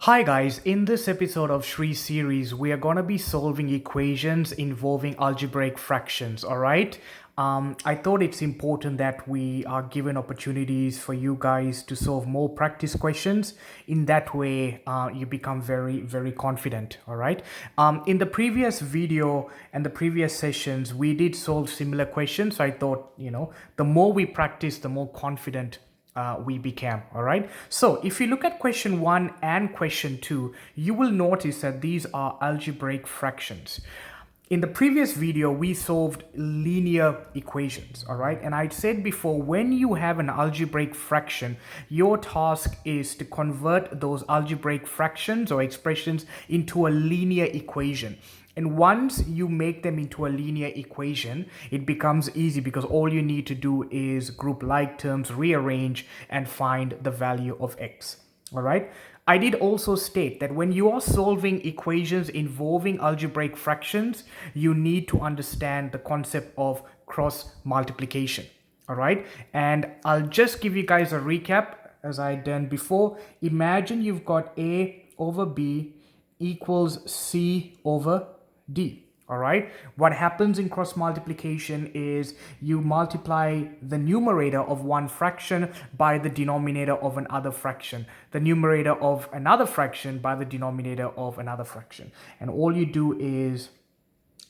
Hi guys, in this episode of Shri series, we are going to be solving equations involving algebraic fractions, all right? I thought it's important that we are given opportunities for you guys to solve more practice questions. In that way, you become very confident, all right? In the previous video and the previous sessions, we did solve similar questions. So I thought, the more we practice, the more confident we became. All right, so if you look at question 1 and question 2, you will notice that these are algebraic fractions. In the previous video we solved linear equations, all right, and I said before, when you have an algebraic fraction, your task is to convert those algebraic fractions or expressions into a linear equation. And once you make them into a linear equation, it becomes easy because all you need to do is group like terms, rearrange, and find the value of x. All right. I did also state that when you are solving equations involving algebraic fractions, you need to understand the concept of cross multiplication. All right. And I'll just give you guys a recap as I done before. Imagine you've got A over B equals C over D. All right, what happens in cross multiplication is you multiply the numerator of one fraction by the denominator of another fraction, the numerator of another fraction by the denominator of another fraction, and all you do is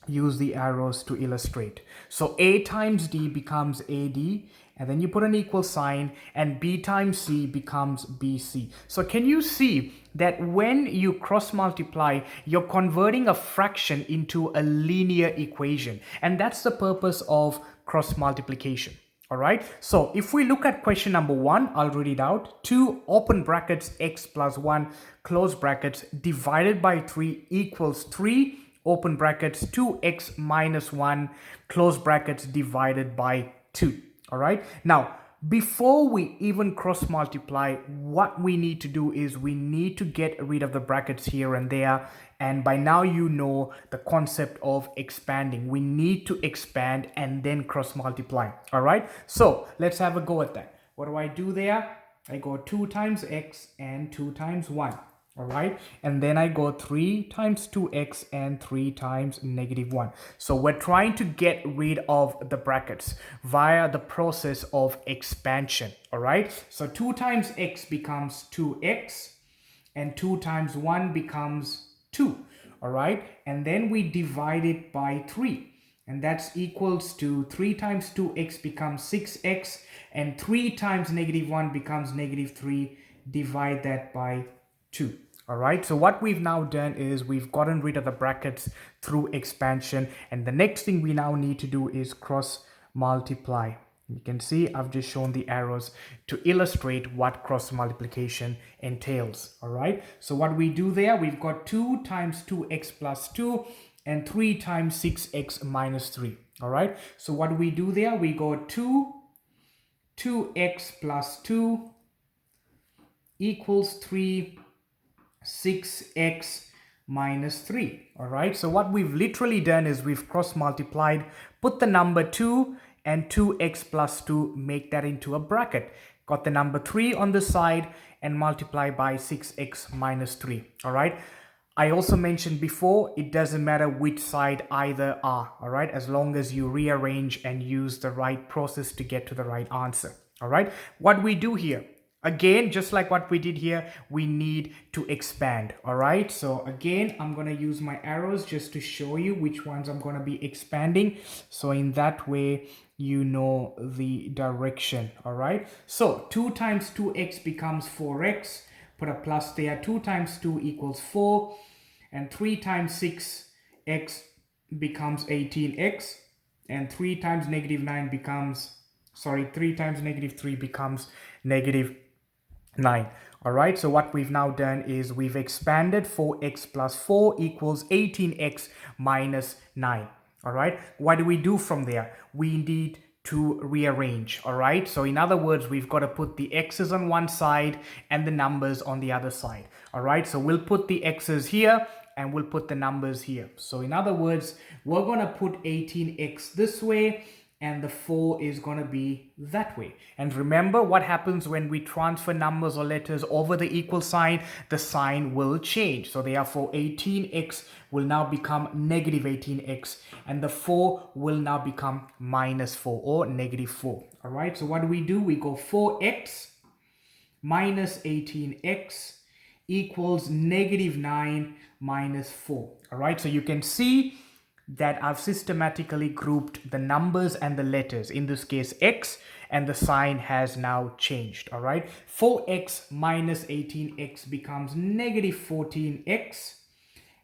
use the arrows to illustrate. So A times D becomes AD, and then you put an equal sign, and B times C becomes BC. So can you see that when you cross multiply, you're converting a fraction into a linear equation, and that's the purpose of cross multiplication. All right, so if we look at question number 1, I'll read it out. 2 open brackets x plus 1 close brackets divided by 3 equals 3 open brackets 2x minus 1 close brackets divided by 2. All right, now before we even cross multiply, what we need to do is we need to get rid of the brackets here and there, and by now you know the concept of expanding. We need to expand and then cross multiply. All right, so let's have a go at that. What do I do there? I go 2 times x and 2 times 1. All right, and then I go 3 times 2x and 3 times negative 1. So we're trying to get rid of the brackets via the process of expansion. All right, so 2 times x becomes 2x and 2 times 1 becomes 2. All right, and then we divide it by 3, and that's equals to 3 times 2x becomes 6x, and 3 times negative 1 becomes negative 3. Divide that by 2. All right, so what we've now done is we've gotten rid of the brackets through expansion, and the next thing we now need to do is cross multiply. You can see I've just shown the arrows to illustrate what cross multiplication entails. All right, so what we do there, we've got 2 times 2x plus 2 and 3 times 6x minus 3. All right, so what do we do there? We go 2x plus 2 equals 3 6x minus 3. All right, so what we've literally done is we've cross multiplied, put the number 2 and 2x plus 2, make that into a bracket, got the number 3 on the side, and multiply by 6x minus 3. All right, I also mentioned before, it doesn't matter which side either are. All right, as long as you rearrange and use the right process to get to the right answer. All right, what we do here, again, just like what we did here, we need to expand. All right, so again, I'm going to use my arrows just to show you which ones I'm going to be expanding. So in that way, you know the direction. All right, so 2 times 2x becomes 4x. Put a plus there. 2 times 2 equals 4. And 3 times 6x becomes 18x. And 3 times negative 9 becomes, 3 times negative 3 becomes negative 9. All right, so what we've now done is we've expanded 4x plus 4 equals 18x minus 9. All right, what do we do from there? We need to rearrange. All right, so in other words, we've got to put the x's on one side and the numbers on the other side. All right, so we'll put the x's here and we'll put the numbers here. So in other words, we're going to put 18x this way and the 4 is going to be that way. And remember what happens when we transfer numbers or letters over the equal sign, the sign will change. So therefore 18x will now become negative 18x, and the 4 will now become minus 4 or negative 4. All right, so what do? We go 4x minus 18x equals negative 9 minus 4. All right, so you can see that I've systematically grouped the numbers and the letters, in this case x, and the sign has now changed. All right, 4x minus 18x becomes negative 14x,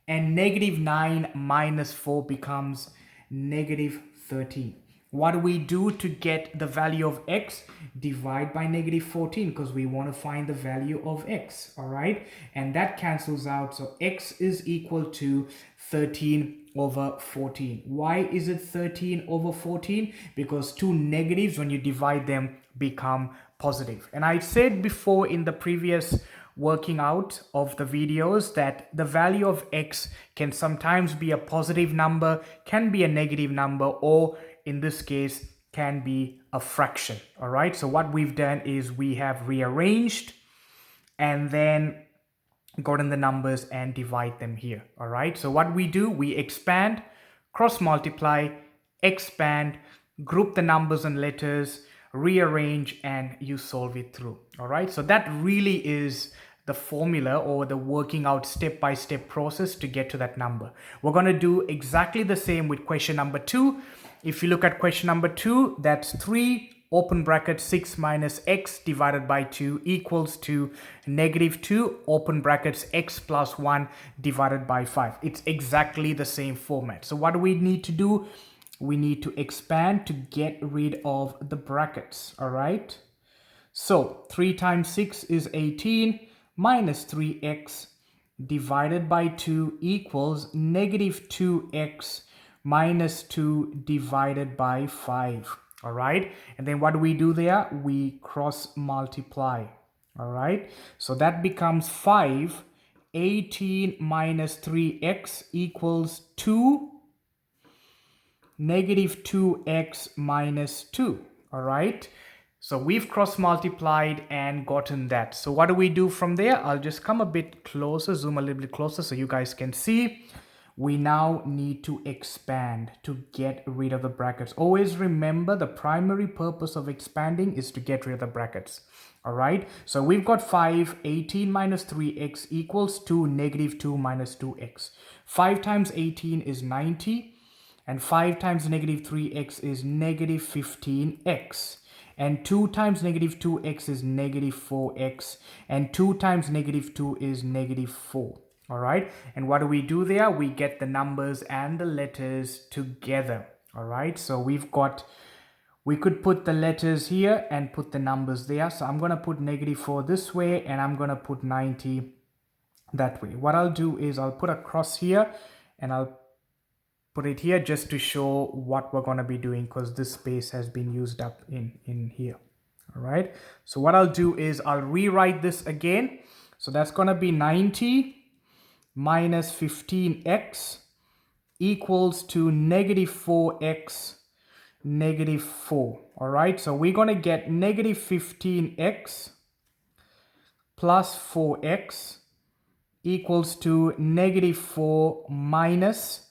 and negative 9 minus 4 becomes negative 13. What do we do to get the value of x? Divide by negative 14, because we want to find the value of x. All right, and that cancels out, so x is equal to 13 over 14. Why is it 13 over 14? Because two negatives, when you divide them, become positive. And I said before in the previous working out of the videos that the value of x can sometimes be a positive number, can be a negative number, or in this case can be a fraction. All right, so what we've done is we have rearranged and then gotten the numbers and divide them here. All right, so what we do, we expand, cross multiply, expand, group the numbers and letters, rearrange, and you solve it through. All right, so that really is the formula or the working out step-by-step process to get to that number. We're going to do exactly the same with question number 2. If you look at question number 2, that's 3 open bracket 6 minus x divided by 2 equals to negative 2 open brackets x plus 1 divided by 5. It's exactly the same format. So what do we need to do? We need to expand to get rid of the brackets. All right, so 3 times 6 is 18 minus 3x divided by 2 equals negative 2x minus 2 divided by 5. All right, and then what do we do there? We cross multiply. All right, so that becomes 5. 18 minus 3x equals 2 negative 2x minus 2. All right, so we've cross multiplied and gotten that. So what do we do from there? I'll just come a bit closer, zoom a little bit closer so you guys can see. We now need to expand to get rid of the brackets. Always remember, the primary purpose of expanding is to get rid of the brackets. All right, so we've got 5. 18 minus 3x equals 2 negative 2 minus 2x. 5 times 18 is 90, and 5 times negative 3x is negative 15x. And 2 times negative 2x is negative 4x. And 2 times negative 2 is negative 4. All right, and what do we do there? We get the numbers and the letters together. All right, so we could put the letters here and put the numbers there. So I'm going to put negative 4 this way, and I'm going to put 90 that way. What I'll do is I'll put a cross here, and I'll put it here just to show what we're going to be doing, because this space has been used up in here. All right, so what I'll do is I'll rewrite this again. So that's going to be 90 minus 15x equals to negative 4x negative 4. All right, so we're going to get negative 15x plus 4x equals to negative 4 minus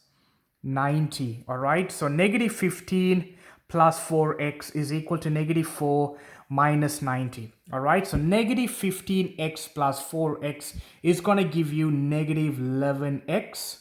90. All right, so negative 15 plus 4x is equal to negative 4 minus 90. All right, so negative 15x plus 4x is going to give you negative 11x,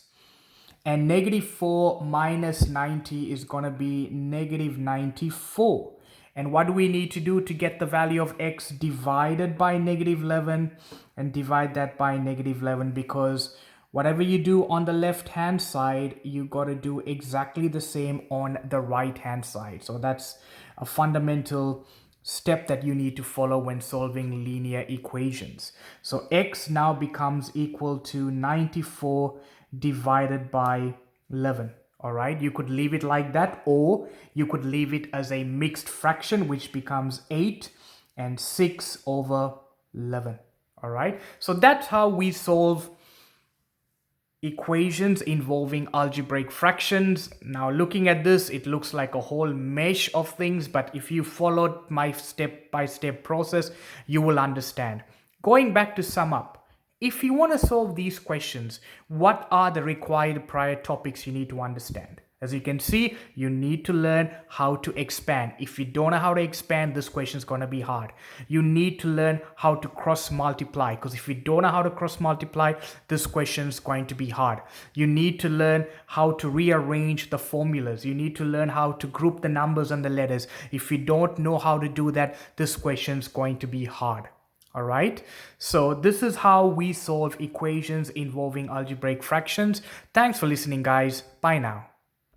and negative 4 minus 90 is going to be negative 94. And what do we need to do to get the value of x? Divided by negative 11 and divide that by negative 11, because whatever you do on the left hand side, you got to do exactly the same on the right hand side. So that's a fundamental step that you need to follow when solving linear equations. So x now becomes equal to 94 divided by 11. All right, you could leave it like that, or you could leave it as a mixed fraction, which becomes 8 and 6 over 11. All right, so that's how we solve equations involving algebraic fractions. Now looking at this, it looks like a whole mesh of things, but if you followed my step-by-step process, you will understand. Going back to sum up, if you want to solve these questions, what are the required prior topics you need to understand? As you can see, you need to learn how to expand. If you don't know how to expand, this question is going to be hard. You need to learn how to cross multiply, because if you don't know how to cross multiply, this question is going to be hard. You need to learn how to rearrange the formulas. You need to learn how to group the numbers and the letters. If you don't know how to do that, this question is going to be hard. All right, so this is how we solve equations involving algebraic fractions. Thanks for listening, guys. Bye now.